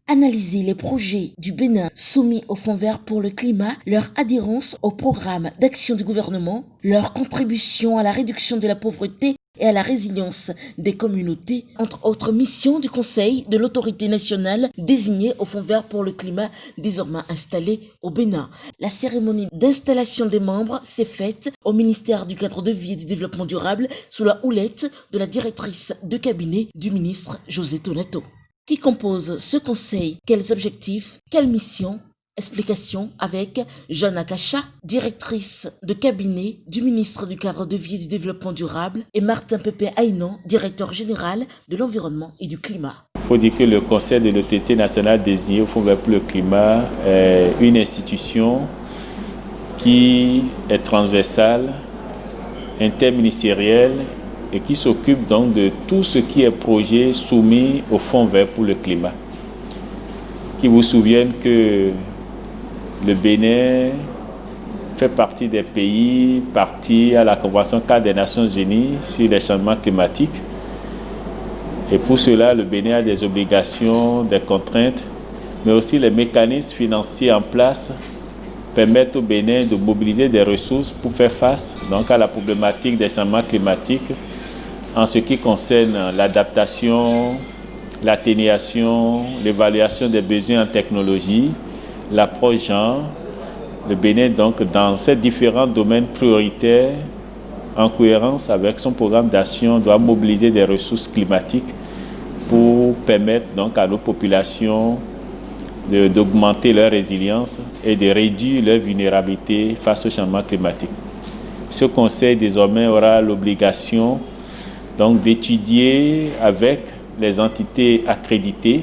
Analyser les projets du Bénin soumis au Fonds vert pour le climat, leur adhérence au programme d'action du gouvernement, leur contribution à la réduction de la pauvreté et à la résilience des communautés, entre autres missions du Conseil de l'autorité nationale désignée au Fonds vert pour le climat désormais installé au Bénin. La cérémonie d'installation des membres s'est faite au ministère du Cadre de vie et du Développement durable sous la houlette de la directrice de cabinet du ministre José Tonato. Qui compose ce conseil? Quels objectifs? Quelles missions? Explication avec Jeanne Akacha, directrice de cabinet du ministre du Cadre de vie et du Développement durable, et Martin Pépé Aynan, directeur général de l'environnement et du climat. Il faut dire que le Conseil de l'autorité nationale désigné au Fonds vert pour le climat est une institution qui est transversale, interministérielle, et qui s'occupe donc de tout ce qui est projet soumis au Fonds vert pour le climat. Qui vous souviennent que le Bénin fait partie des pays partis à la Convention cadre des Nations Unies sur les changements climatiques. Et pour cela, le Bénin a des obligations, des contraintes, mais aussi les mécanismes financiers en place permettent au Bénin de mobiliser des ressources pour faire face donc, à la problématique des changements climatiques en ce qui concerne l'adaptation, l'atténuation, l'évaluation des besoins en technologie, l'approche genre. Le Bénin, donc, dans ces différents domaines prioritaires, en cohérence avec son programme d'action, doit mobiliser des ressources climatiques pour permettre donc, à nos populations d'augmenter leur résilience et de réduire leur vulnérabilité face au changement climatique. Ce conseil, désormais, aura l'obligation donc d'étudier avec les entités accréditées,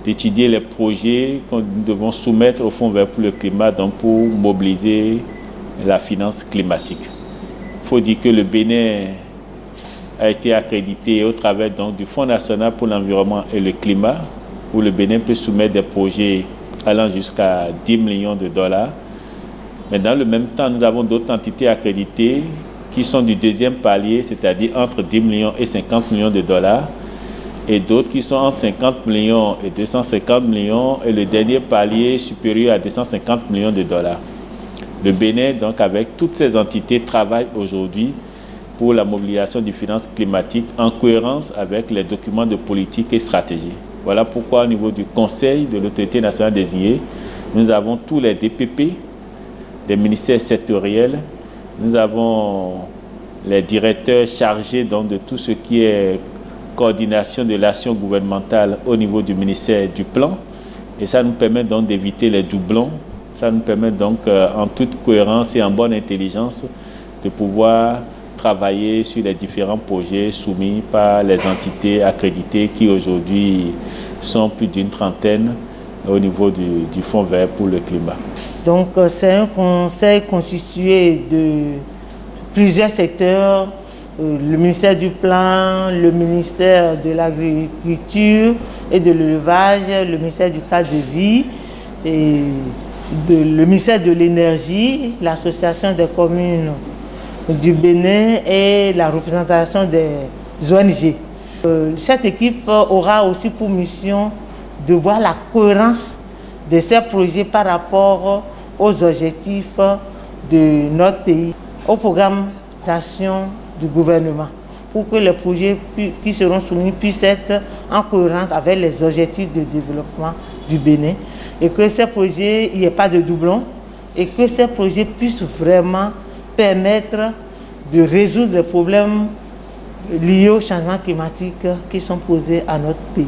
d'étudier les projets que nous devons soumettre au Fonds vert pour le climat donc pour mobiliser la finance climatique. Il faut dire que le Bénin a été accrédité au travers donc, du Fonds national pour l'environnement et le climat, où le Bénin peut soumettre des projets allant jusqu'à 10 millions de dollars. Mais dans le même temps, nous avons d'autres entités accréditées qui sont du deuxième palier, c'est-à-dire entre 10 millions et 50 millions de dollars, et d'autres qui sont entre 50 millions et 250 millions, et le dernier palier supérieur à 250 millions de dollars. Le Bénin, donc, avec toutes ces entités, travaille aujourd'hui pour la mobilisation du finance climatique en cohérence avec les documents de politique et stratégie. Voilà pourquoi, au niveau du Conseil de l'autorité nationale désignée, nous avons tous les DPP, des ministères sectoriels. Nous avons les directeurs chargés donc, de tout ce qui est coordination de l'action gouvernementale au niveau du ministère du Plan. Et ça nous permet donc d'éviter les doublons. Ça nous permet donc en toute cohérence et en bonne intelligence de pouvoir travailler sur les différents projets soumis par les entités accréditées qui aujourd'hui sont plus d'une trentaine au niveau du Fonds vert pour le climat. Donc c'est un conseil constitué de plusieurs secteurs, le ministère du Plan, le ministère de l'Agriculture et de l'Élevage, le ministère du Cadre de vie, et le ministère de l'Énergie, l'Association des communes du Bénin et la représentation des ONG. Cette équipe aura aussi pour mission de voir la cohérence de ces projets par rapport aux objectifs de notre pays, au programme d'action du gouvernement, pour que les projets qui seront soumis puissent être en cohérence avec les objectifs de développement du Bénin, et que ces projets, il n'y ait pas de doublons, et que ces projets puissent vraiment permettre de résoudre les problèmes liés au changement climatique qui sont posés à notre pays.